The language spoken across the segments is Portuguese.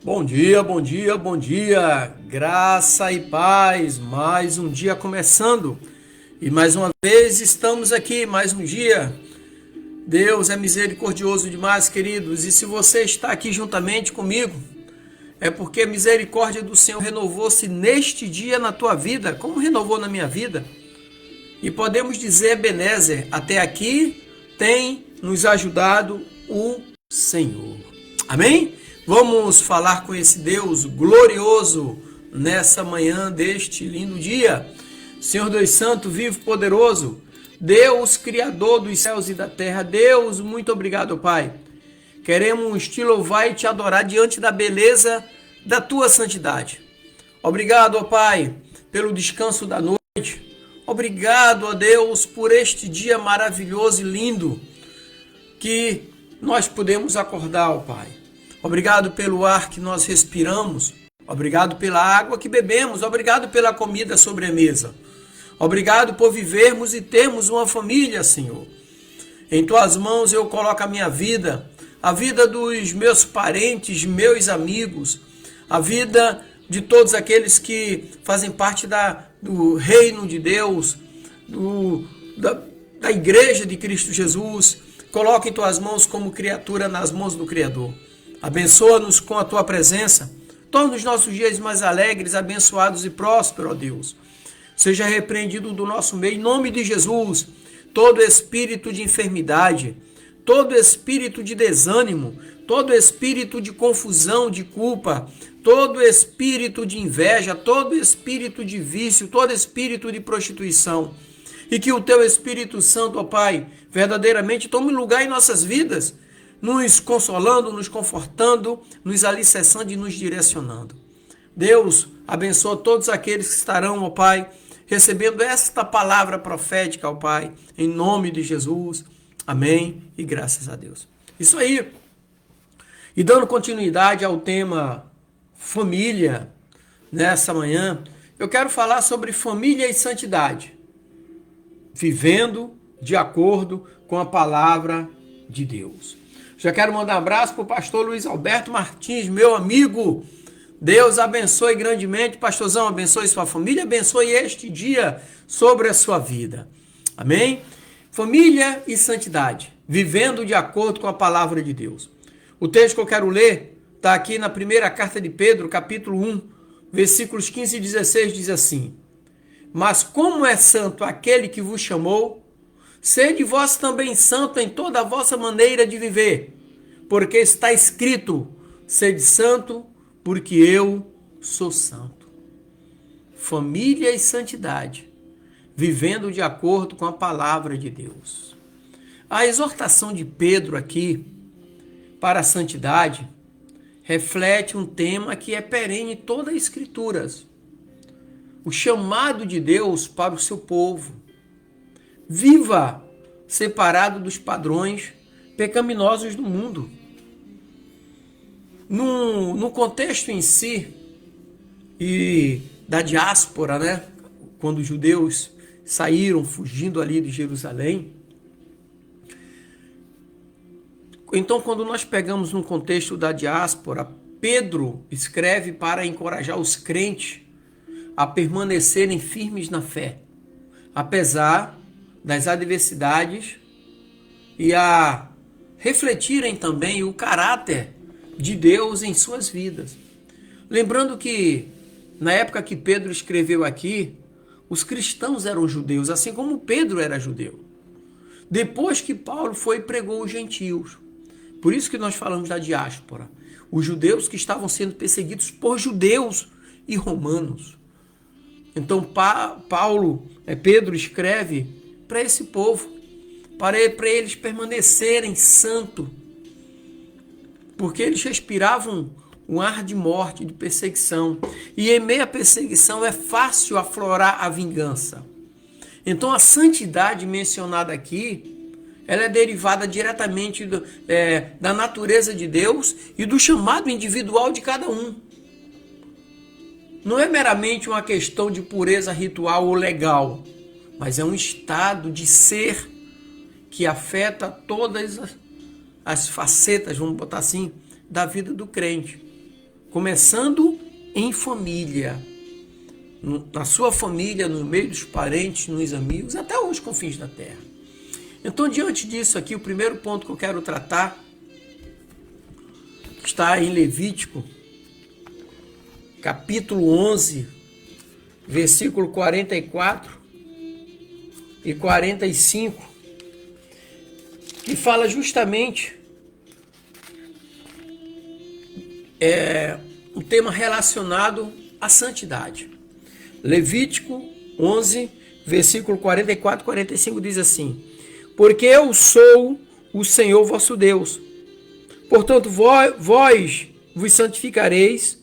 Bom dia, bom dia, bom dia. Graça e paz. Mais um dia começando. E mais uma vez estamos aqui, mais um dia. Deus é misericordioso demais, queridos. E se você está aqui juntamente comigo, é porque a misericórdia do Senhor renovou-se neste dia na tua vida, como renovou na minha vida. E podemos dizer, Ebenezer, até aqui tem nos ajudado o Senhor. Amém? Vamos falar com esse Deus glorioso nessa manhã deste lindo dia. Senhor Deus Santo, vivo, poderoso, Deus Criador dos céus e da terra. Deus, muito obrigado, Pai. Queremos te louvar e te adorar diante da beleza da tua santidade. Obrigado, ó Pai, pelo descanso da noite. Obrigado, ó Deus, por este dia maravilhoso e lindo que nós podemos acordar, ó Pai. Obrigado pelo ar que nós respiramos. Obrigado pela água que bebemos. Obrigado pela comida sobre a mesa. Obrigado por vivermos e termos uma família, Senhor. Em tuas mãos eu coloco a minha vida, a vida dos meus parentes, meus amigos, a vida de todos aqueles que fazem parte do reino de Deus, da igreja de Cristo Jesus. Coloca em tuas mãos como criatura nas mãos do Criador. Abençoa-nos com a tua presença. Torna os nossos dias mais alegres, abençoados e prósperos, ó Deus. Seja repreendido do nosso meio, em nome de Jesus, todo espírito de enfermidade, todo espírito de desânimo, todo espírito de confusão, de culpa, todo espírito de inveja, todo espírito de vício, todo espírito de prostituição. E que o teu Espírito Santo, ó Pai, verdadeiramente tome lugar em nossas vidas, nos consolando, nos confortando, nos alicerçando e nos direcionando. Deus, abençoa todos aqueles que estarão, ó Pai, recebendo esta palavra profética, ó Pai, em nome de Jesus. Amém e graças a Deus. Isso aí. E dando continuidade ao tema família, nessa manhã, eu quero falar sobre família e santidade, vivendo de acordo com a palavra de Deus. Já quero mandar um abraço para o pastor Luiz Alberto Martins, meu amigo. Deus abençoe grandemente. Pastorzão, abençoe sua família, abençoe este dia sobre a sua vida. Amém? Família e santidade, vivendo de acordo com a palavra de Deus. O texto que eu quero ler está aqui na primeira carta de Pedro, capítulo 1, versículos 15 e 16, diz assim: Mas como é santo aquele que vos chamou, sede vós também santo em toda a vossa maneira de viver, porque está escrito, sede santo, porque eu sou santo. Família e santidade, vivendo de acordo com a palavra de Deus. A exortação de Pedro aqui para a santidade reflete um tema que é perene em todas as Escrituras. O chamado de Deus para o seu povo. Viva separado dos padrões pecaminosos do mundo. No contexto em si e da diáspora, né? Quando os judeus saíram fugindo ali de Jerusalém. Então, quando nós pegamos no contexto da diáspora, Pedro escreve para encorajar os crentes a permanecerem firmes na fé, apesar das adversidades, e a refletirem também o caráter de Deus em suas vidas. Lembrando que, na época que Pedro escreveu aqui, os cristãos eram judeus, assim como Pedro era judeu. Depois que Paulo foi e pregou os gentios. Por isso que nós falamos da diáspora. Os judeus que estavam sendo perseguidos por judeus e romanos. Então Pedro escreve para esse povo, para eles permanecerem santos, porque eles respiravam um ar de morte, de perseguição, e em meio à perseguição é fácil aflorar a vingança. Então a santidade mencionada aqui, ela é derivada diretamente da natureza de Deus e do chamado individual de cada um. Não é meramente uma questão de pureza ritual ou legal, mas é um estado de ser que afeta todas as facetas, vamos botar assim, da vida do crente. começando em família, na sua família, no meio dos parentes, nos amigos, até os confins da terra. Então, diante disso aqui, o primeiro ponto que eu quero tratar está em Levítico, capítulo 11, versículo 44 e 45, que fala justamente um tema relacionado à santidade. Levítico 11, versículo 44 e 45 diz assim: porque eu sou o Senhor vosso Deus, portanto vós vos santificareis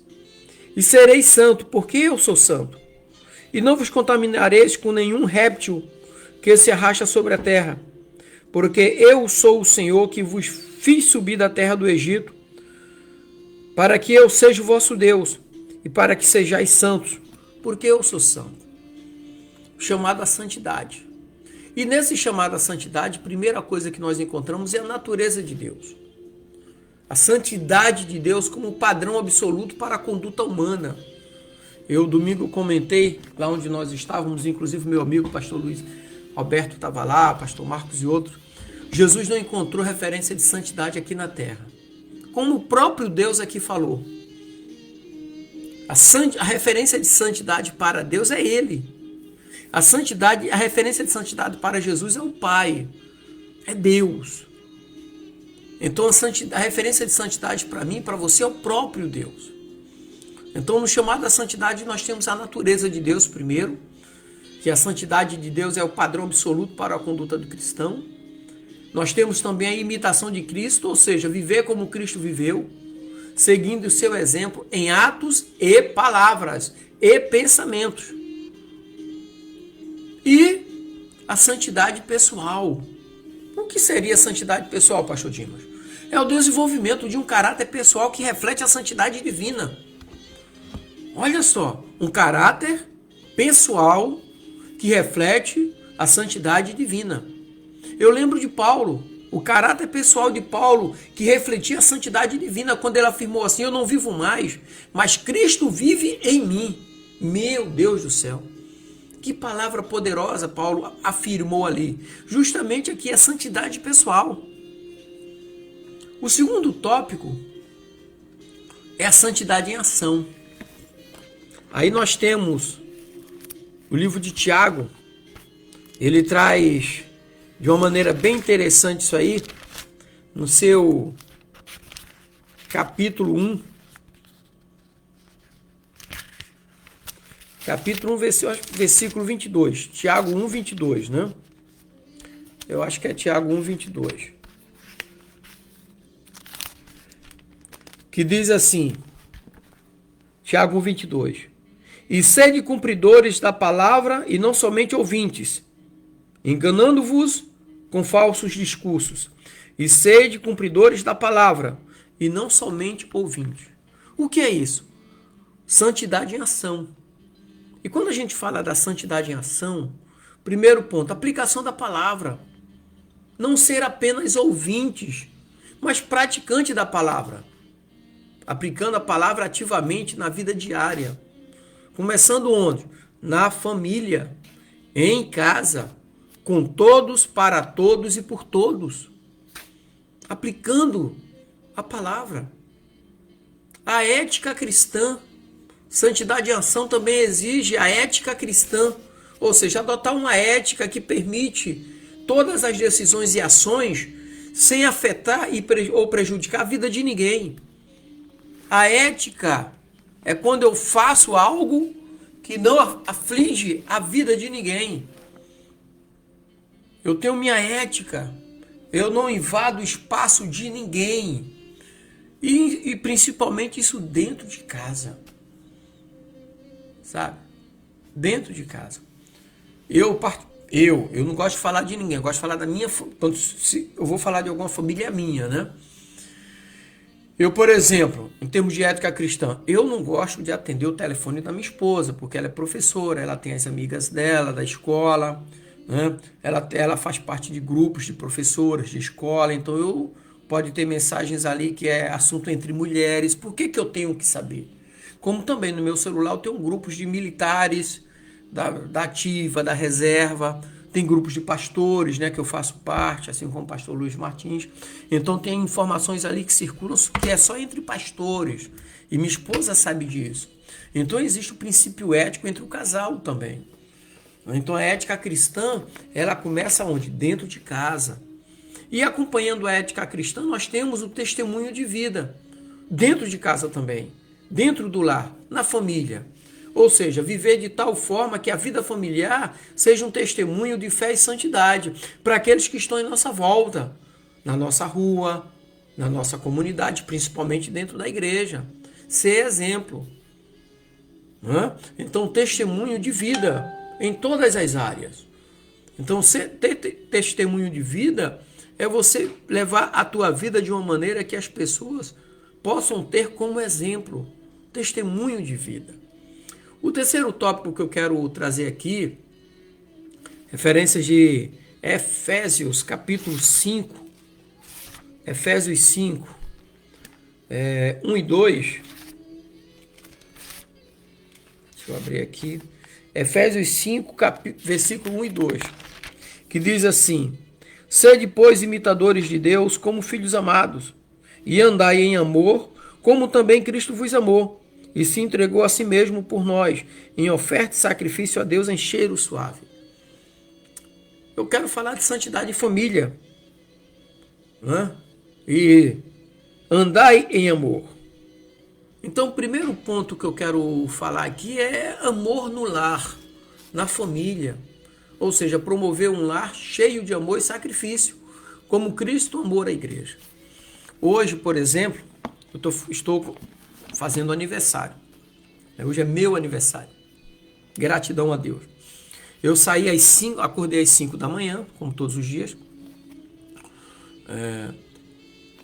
e sereis santo, porque eu sou santo. E não vos contaminareis com nenhum réptil que se arrasta sobre a terra, porque eu sou o Senhor que vos fiz subir da terra do Egito, para que eu seja o vosso Deus, e para que sejais santos, porque eu sou santo. Chamado à santidade. E nesse chamado à santidade, a primeira coisa que nós encontramos é a natureza de Deus. A santidade de Deus como padrão absoluto para a conduta humana. Eu, domingo, comentei lá onde nós estávamos, inclusive meu amigo, pastor Luiz Alberto estava lá, pastor Marcos e outros. Jesus não encontrou referência de santidade aqui na terra. Como o próprio Deus aqui falou. A referência de santidade para Deus é Ele. A referência de santidade para Jesus é o Pai. É Deus. Então a referência de santidade para mim e para você é o próprio Deus. Então no chamado à santidade nós temos a natureza de Deus primeiro, que a santidade de Deus é o padrão absoluto para a conduta do cristão. Nós temos também a imitação de Cristo, ou seja, viver como Cristo viveu, seguindo o seu exemplo em atos e palavras e pensamentos. E a santidade pessoal. O que seria a santidade pessoal, pastor Dimas? É o desenvolvimento de um caráter pessoal que reflete a santidade divina. Olha só, um caráter pessoal que reflete a santidade divina. Eu lembro de Paulo, o caráter pessoal de Paulo que refletia a santidade divina quando ele afirmou assim: eu não vivo mais, mas Cristo vive em mim. Meu Deus do céu. Que palavra poderosa Paulo afirmou ali. Justamente aqui é a santidade pessoal. O segundo tópico é a santidade em ação. Aí nós temos o livro de Tiago. Ele traz de uma maneira bem interessante isso aí, no seu capítulo 1. Capítulo 1, versículo 22. Tiago 1, 22, né? Eu acho que é Tiago 1, 22. Que diz assim, Tiago 1, 22. E sede cumpridores da palavra e não somente ouvintes, enganando-vos com falsos discursos. E sede cumpridores da palavra e não somente ouvintes. O que é isso? Santidade em ação. E quando a gente fala da santidade em ação, primeiro ponto, aplicação da palavra. Não ser apenas ouvintes, mas praticante da palavra. Aplicando a palavra ativamente na vida diária. Começando onde? Na família, em casa, com todos, para todos e por todos. Aplicando a palavra. A ética cristã. Santidade em ação também exige a ética cristã, ou seja, adotar uma ética que permite todas as decisões e ações sem afetar ou prejudicar a vida de ninguém. A ética é quando eu faço algo que não aflige a vida de ninguém. Eu tenho minha ética, eu não invado o espaço de ninguém. E principalmente isso dentro de casa. Sabe? Dentro de casa. Eu não gosto de falar de ninguém, eu gosto de falar da minha, se eu vou falar de alguma família minha, né? Eu, por exemplo, em termos de ética cristã, eu não gosto de atender o telefone da minha esposa, porque ela é professora, ela tem as amigas dela, da escola, né? Ela faz parte de grupos de professoras de escola, então eu pode ter mensagens ali que é assunto entre mulheres. Por que eu tenho que saber? Como também no meu celular eu tenho grupos de militares, da ativa, da reserva, tem grupos de pastores, né, que eu faço parte, assim como o pastor Luiz Martins. Então tem informações ali que circulam que é só entre pastores. E minha esposa sabe disso. Então existe o princípio ético entre o casal também. Então a ética cristã, ela começa onde? Dentro de casa. E acompanhando a ética cristã, nós temos o testemunho de vida. Dentro de casa também. Dentro do lar, na família. Ou seja, viver de tal forma que a vida familiar seja um testemunho de fé e santidade para aqueles que estão em nossa volta, na nossa rua, na nossa comunidade, principalmente dentro da igreja. Ser exemplo. Né? Então, testemunho de vida em todas as áreas. Então, ter testemunho de vida é você levar a tua vida de uma maneira que as pessoas possam ter como exemplo. Testemunho de vida. O terceiro tópico que eu quero trazer aqui, referências de Efésios, capítulo 5, Efésios 5, 1 e 2. Deixa eu abrir aqui. Efésios 5, versículo 1 e 2, que diz assim: Sede, pois, imitadores de Deus como filhos amados, e andai em amor, como também Cristo vos amou, e se entregou a si mesmo por nós, em oferta e sacrifício a Deus em cheiro suave. Eu quero falar de santidade e família. Né? E andai em amor. Então, o primeiro ponto que eu quero falar aqui é amor no lar, na família. Ou seja, promover um lar cheio de amor e sacrifício, como Cristo amou a igreja. Hoje, por exemplo, estou fazendo aniversário. Hoje é meu aniversário. Gratidão a Deus. Eu saí às 5, acordei às 5 da manhã, como todos os dias.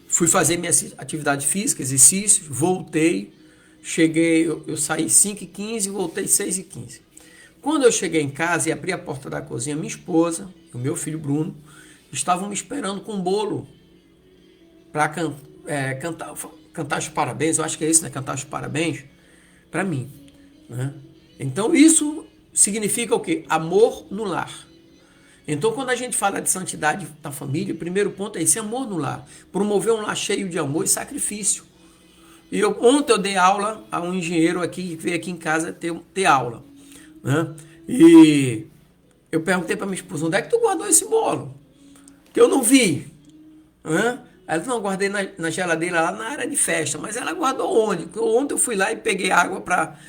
Fui fazer minha atividade física, exercícios, voltei. Cheguei, eu saí 5h15 e voltei 6h15. Quando eu cheguei em casa e abri a porta da cozinha, minha esposa e o meu filho Bruno estavam me esperando com um bolo para cantar os parabéns. Eu acho que é isso, né? Cantar os parabéns para mim. Né? Então isso significa o quê? Amor no lar. Então quando a gente fala de santidade da família, o primeiro ponto é esse amor no lar. Promover um lar cheio de amor e sacrifício. E ontem eu dei aula a um engenheiro aqui que veio aqui em casa ter aula. Né? E eu perguntei para minha esposa: onde é que tu guardou esse bolo? Que eu não vi. Né? Ela disse: não, guardei na geladeira lá na área de festa. Mas ela guardou onde? Porque ontem eu fui lá e peguei água para...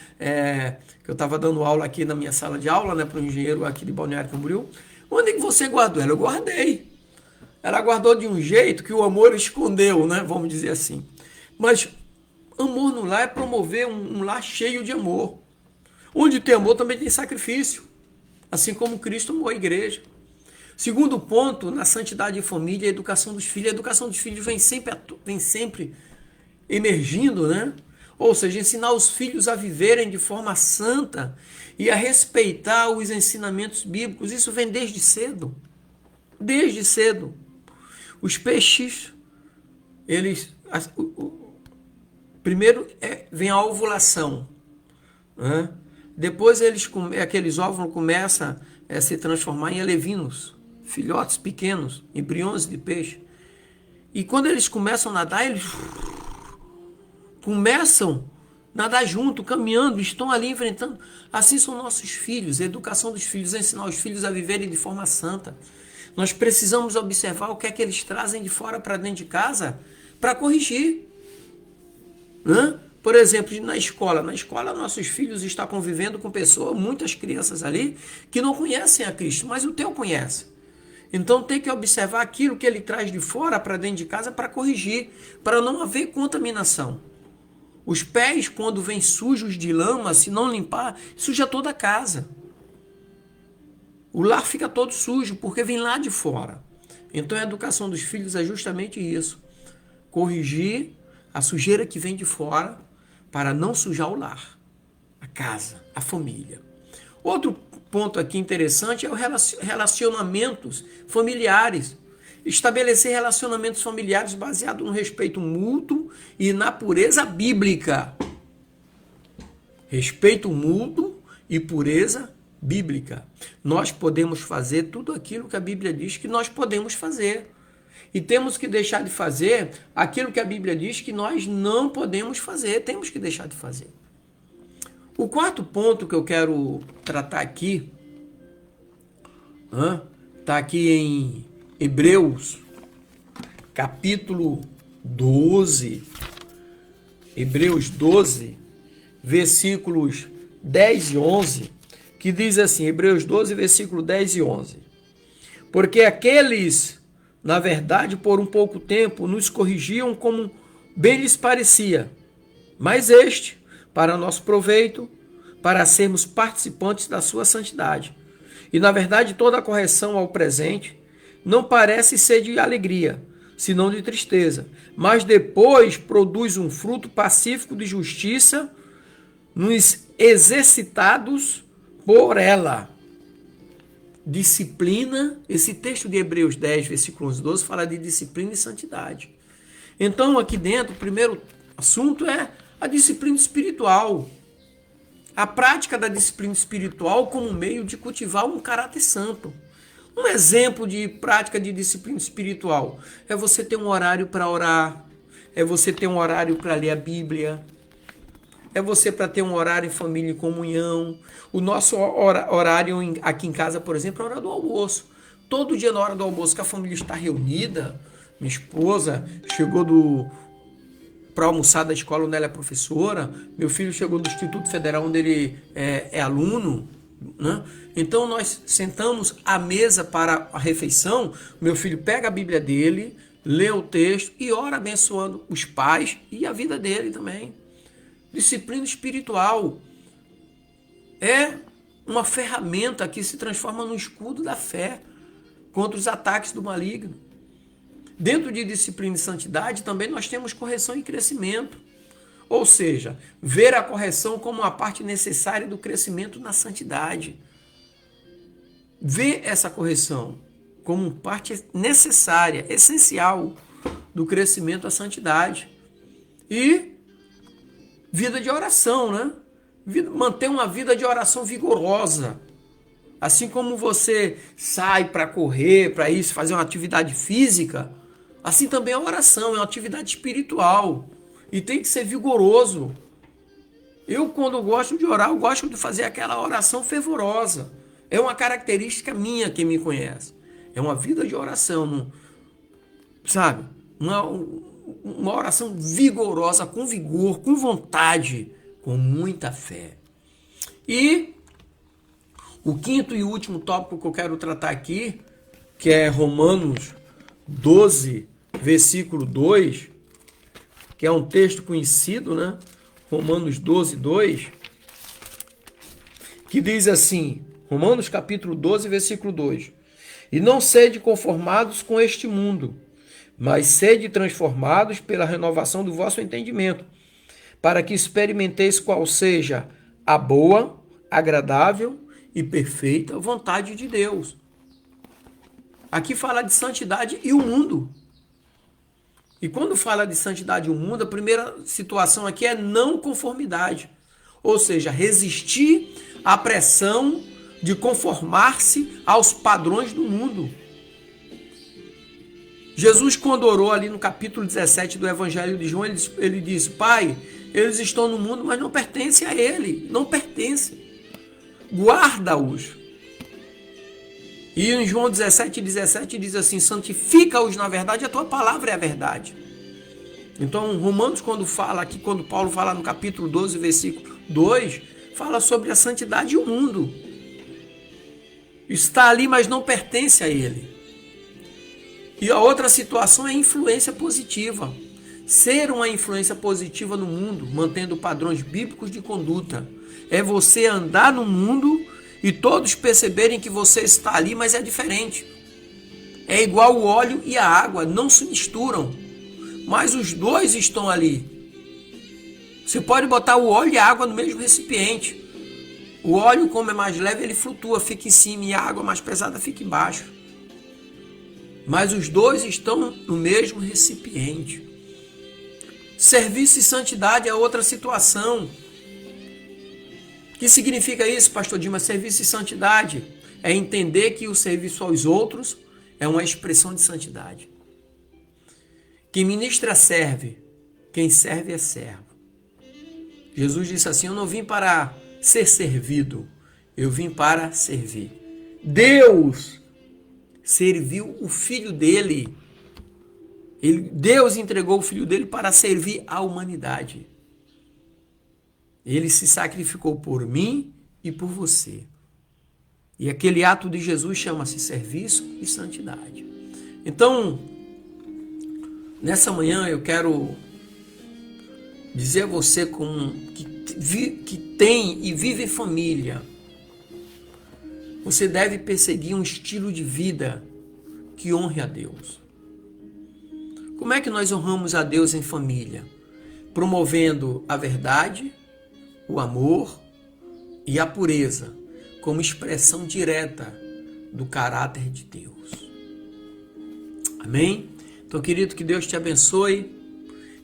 que eu estava dando aula aqui na minha sala de aula, né, para um engenheiro aqui de Balneário Camboriú. Onde é que você guardou? Eu guardei. Ela guardou de um jeito que o amor escondeu, né? Vamos dizer assim. Mas amor no lar é promover um lar cheio de amor. Onde tem amor também tem sacrifício. Assim como Cristo amou a igreja. Segundo ponto, na santidade de família, a educação dos filhos. A educação dos filhos vem sempre emergindo, né? Ou seja, ensinar os filhos a viverem de forma santa e a respeitar os ensinamentos bíblicos. Isso vem desde cedo. Desde cedo. Os peixes, eles... Primeiro vem a ovulação. Né? Depois aqueles óvulos começam a se transformar em alevinos, filhotes pequenos, embriões de peixe. E quando eles começam a nadar, eles começam a nadar junto, caminhando, estão ali enfrentando. Assim são nossos filhos, a educação dos filhos, ensinar os filhos a viverem de forma santa. Nós precisamos observar o que é que eles trazem de fora para dentro de casa para corrigir. Né? Por exemplo, na escola nossos filhos estão convivendo com pessoas, muitas crianças ali, que não conhecem a Cristo, mas o teu conhece. Então tem que observar aquilo que ele traz de fora para dentro de casa para corrigir, para não haver contaminação. Os pés, quando vêm sujos de lama, se não limpar, suja toda a casa. O lar fica todo sujo, porque vem lá de fora. Então a educação dos filhos é justamente isso. Corrigir a sujeira que vem de fora, para não sujar o lar, a casa, a família. Outro ponto aqui interessante é os relacionamentos familiares. estabelecer relacionamentos familiares baseados no respeito mútuo e na pureza bíblica. Respeito mútuo e pureza bíblica. Nós podemos fazer tudo aquilo que a Bíblia diz que nós podemos fazer. E temos que deixar de fazer aquilo que a Bíblia diz que nós não podemos fazer. Temos que deixar de fazer. O quarto ponto que eu quero tratar aqui, está aqui em Hebreus, capítulo 12. Hebreus 12, versículos 10 e 11, que diz assim, Hebreus 12, versículo 10 e 11. Porque aqueles, na verdade, por um pouco tempo, nos corrigiam como bem lhes parecia, mas este, para nosso proveito, para sermos participantes da sua santidade. E, na verdade, toda a correção ao presente não parece ser de alegria, senão de tristeza, mas depois produz um fruto pacífico de justiça nos exercitados por ela. Disciplina, esse texto de Hebreus 10, versículo 11 e 12, fala de disciplina e santidade. Então, aqui dentro, o primeiro assunto é a disciplina espiritual. A prática da disciplina espiritual como meio de cultivar um caráter santo. Um exemplo de prática de disciplina espiritual é você ter um horário para orar, é você ter um horário para ler a Bíblia, é você para ter um horário em família e comunhão. O nosso horário aqui em casa, por exemplo, é a hora do almoço. Todo dia na hora do almoço que a família está reunida, minha esposa chegou para almoçar da escola onde ela é professora, meu filho chegou do Instituto Federal onde ele é aluno, né? Então nós sentamos à mesa para a refeição, meu filho pega a Bíblia dele, lê o texto e ora abençoando os pais e a vida dele também. Disciplina espiritual é uma ferramenta que se transforma no escudo da fé contra os ataques do maligno. Dentro de disciplina e santidade também nós temos correção e crescimento. Ou seja, ver a correção como uma parte necessária do crescimento na santidade. Ver essa correção como parte necessária, essencial do crescimento à santidade. E vida de oração, né? Manter uma vida de oração vigorosa. Assim como você sai para correr, para isso, fazer uma atividade física, assim também a oração é uma atividade espiritual. E tem que ser vigoroso. Eu, quando gosto de orar, eu gosto de fazer aquela oração fervorosa. É uma característica minha, quem me conhece. É uma vida de oração, sabe? Uma oração vigorosa, com vigor, com vontade, com muita fé. E o quinto e último tópico que eu quero tratar aqui, que é Romanos 12, versículo 2, que é um texto conhecido, né? Romanos 12, 2, que diz assim, Romanos capítulo 12, versículo 2, e não sede conformados com este mundo, mas sede transformados pela renovação do vosso entendimento, para que experimenteis qual seja a boa, agradável e perfeita vontade de Deus. Aqui fala de santidade e o mundo. E quando fala de santidade e o mundo, a primeira situação aqui é não conformidade. Ou seja, resistir à pressão de conformar-se aos padrões do mundo. Jesus, quando orou ali no capítulo 17 do Evangelho de João, ele disse, Pai, eles estão no mundo, mas não pertencem a ele. Não pertencem. Guarda-os. E em João 17 diz assim, santifica-os na verdade, a tua palavra é a verdade. Então, Romanos, quando Paulo fala no capítulo 12, versículo 2, fala sobre a santidade e o mundo. Está ali, mas não pertence a ele. E a outra situação é a influência positiva. Ser uma influência positiva no mundo, mantendo padrões bíblicos de conduta. É você andar no mundo e todos perceberem que você está ali, mas é diferente. É igual o óleo e a água, não se misturam, mas os dois estão ali. Você pode botar o óleo e a água no mesmo recipiente. O óleo, como é mais leve, ele flutua, fica em cima, e a água mais pesada fica embaixo. mas os dois estão no mesmo recipiente. Serviço e santidade é outra situação. O que significa isso, pastor Dimas? Serviço e santidade é entender que o serviço aos outros é uma expressão de santidade. Quem ministra serve, quem serve é servo. Jesus disse assim: eu não vim para ser servido, eu vim para servir. Deus serviu o Filho dele. Deus entregou o Filho dele para servir a humanidade. Ele se sacrificou por mim e por você. E aquele ato de Jesus chama-se serviço e santidade. Então, nessa manhã eu quero dizer a você que tem e vive em família, você deve perseguir um estilo de vida que honre a Deus. Como é que nós honramos a Deus em família? Promovendo a verdade, o amor e a pureza como expressão direta do caráter de Deus. Amém? Então, querido, que Deus te abençoe,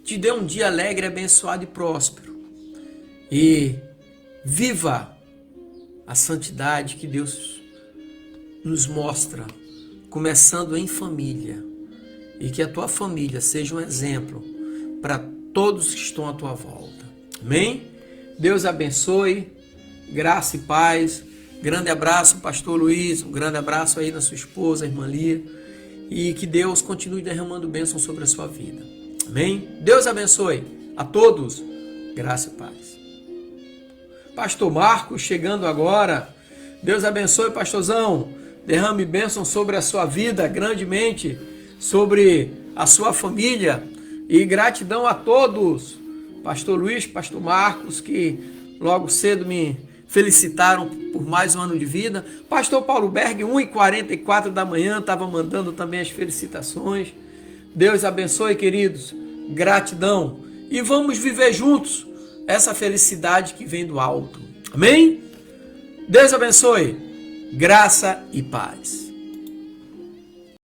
te dê um dia alegre, abençoado e próspero. E viva a santidade que Deus nos mostra, começando em família. E que a tua família seja um exemplo para todos que estão à tua volta. Amém? Deus abençoe, graça e paz. Grande abraço, pastor Luiz. Um grande abraço aí na sua esposa, irmã Lia. E que Deus continue derramando bênção sobre a sua vida. Amém? Deus abençoe a todos. Graça e paz. Pastor Marcos chegando agora. Deus abençoe, pastorzão. Derrame bênção sobre a sua vida grandemente, sobre a sua família. E gratidão a todos. Pastor Luiz, pastor Marcos, que logo cedo me felicitaram por mais um ano de vida. Pastor Paulo Berg, 1h44 da manhã, estava mandando também as felicitações. Deus abençoe, queridos. Gratidão. E vamos viver juntos essa felicidade que vem do alto. Amém? Deus abençoe. Graça e paz.